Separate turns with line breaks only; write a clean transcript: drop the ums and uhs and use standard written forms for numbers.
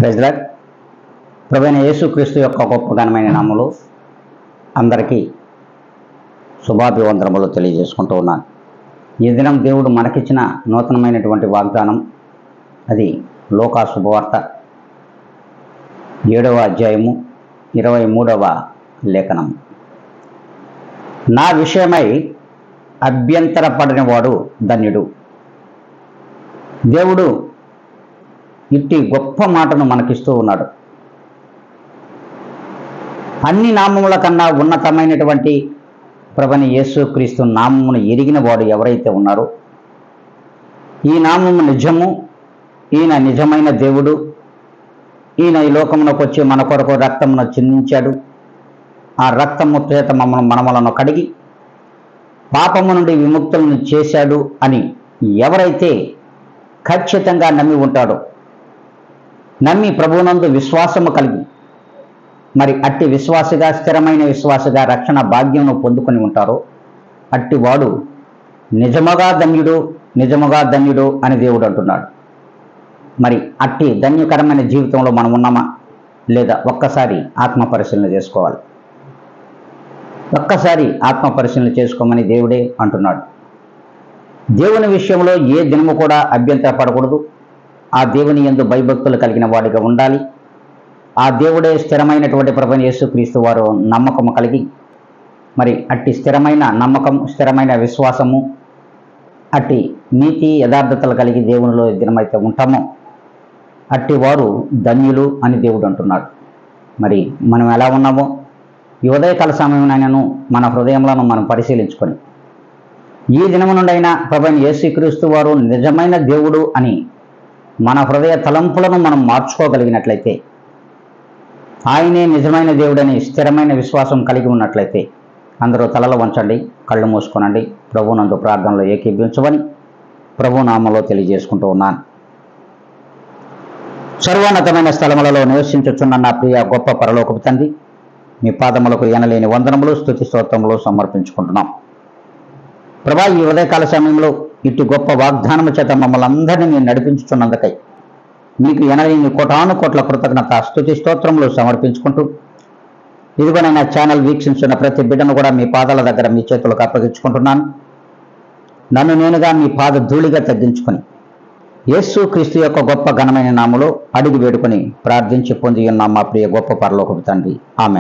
Praise lord. ప్రభువైన యేసుక్రీస్తు యొక్క గొప్ప ఘనమైన నామములో అందరికీ శుభాభివందనములు తెలియజేసుకుంటూ ఉన్నాను. ఈ దినం దేవుడు మనకిచ్చిన నూతనమైనటువంటి వాగ్దానం, అది లూకా శుభవార్త 7వ అధ్యాయము 23వ లేఖనం. నా విషయమై అభ్యంతరపడినవాడు ధన్యుడు. దేవుడు ఇట్టి గొప్ప మాటను మనకిస్తూ ఉన్నాడు. అన్ని నామముల కన్నా ఉన్నతమైనటువంటి ప్రభువైన యేసుక్రీస్తు నామమును ఎరిగిన వాడు ఎవరైతే ఉన్నారో, ఈ నామము నిజము, ఈయన నిజమైన దేవుడు, ఈయన ఈ లోకమునకు వచ్చి మన కొరకు రక్తమును చిందించాడు, ఆ రక్తము చేత మనలను కడిగి పాపము నుండి విముక్తులను చేశాడు అని ఎవరైతే ఖచ్చితంగా నమ్మి ఉంటాడో, నమ్మి ప్రభువునందు విశ్వాసము కలిగి మరి అట్టి విశ్వాసగా, స్థిరమైన విశ్వాసగా రక్షణ భాగ్యమును పొందుకొని ఉంటారో, అట్టి వాడు నిజముగా ధన్యుడు, నిజముగా ధన్యుడు అని దేవుడు అంటున్నాడు. మరి అట్టి ధన్యకరమైన జీవితంలో మనం ఉన్నామా లేదా ఒక్కసారి ఆత్మ పరిశీలన చేసుకోవాలి. ఒక్కసారి ఆత్మ పరిశీలన చేసుకోమని దేవుడే అంటున్నాడు. దేవుని విషయంలో ఏ దినము కూడా అభ్యంతరపడకూడదు. ఆ దేవుని యందు భయభక్తులు కలిగిన వాడిగా ఉండాలి. ఆ దేవుడే స్థిరమైనటువంటి ప్రభువైన యేసుక్రీస్తు వారు నమ్మకము కలిగి మరి అట్టి స్థిరమైన నమ్మకం, స్థిరమైన విశ్వాసము, అట్టి నీతి యథార్థతలు కలిగి దేవునిలో దినమైతే ఉంటామో అట్టి వారు ధన్యులు అని దేవుడు అంటున్నాడు. మరి మనం ఎలా ఉన్నామో ఈ ఉదయకాల సమయంలోనైనాను మన హృదయంలో మనం పరిశీలించుకొని ఈ దినము నుండైనా ప్రభువైన యేసుక్రీస్తు వారు నిజమైన దేవుడు అని మన హృదయ తలంపులను మనం మార్చుకోగలిగినట్లయితే, ఆయనే నిజమైన దేవుడని స్థిరమైన విశ్వాసం కలిగి ఉన్నట్లయితే అందరూ తలలు వంచండి, కళ్ళు మూసుకోనండి. ప్రభువునందు ప్రార్థనలో ఏకీభవించమని ప్రభు నామములో తెలియజేసుకుంటూ ఉన్నాను. సర్వోన్నతమైన స్థలములలో నివసించుచున్న నా ప్రియ గొప్ప పరలోకపు తండ్రి, మీ పాదములకు ఎనలేని వందనములు, స్తుతి స్తోత్రములు సమర్పించుకుంటున్నాం. ప్రభా, ఈ ఉదయకాల సమయంలో ఇటు గొప్ప వాగ్దానము చేత మమ్మల్ని అందరినీ మీరు నడిపించుచున్నందుకై మీకు ఎనలేని కోటాను కోట్ల కృతజ్ఞత, స్తుతి స్తోత్రములు సమర్పించుకుంటూ, ఇదిగోనైనా ఛానల్ వీక్షించున్న ప్రతి బిడ్డను కూడా మీ పాదాల దగ్గర మీ చేతులకు అప్పగించుకుంటున్నాను. నన్ను నేనుగా మీ పాద ధూళిగా తగ్గించుకొని యేసుక్రీస్తు యొక్క గొప్ప ఘనమైన నామములో అడిగి వేడుకొని ప్రార్థించి పొంది ఉన్న మా ప్రియ గొప్ప పరలోకపు తండ్రి, ఆమేన్.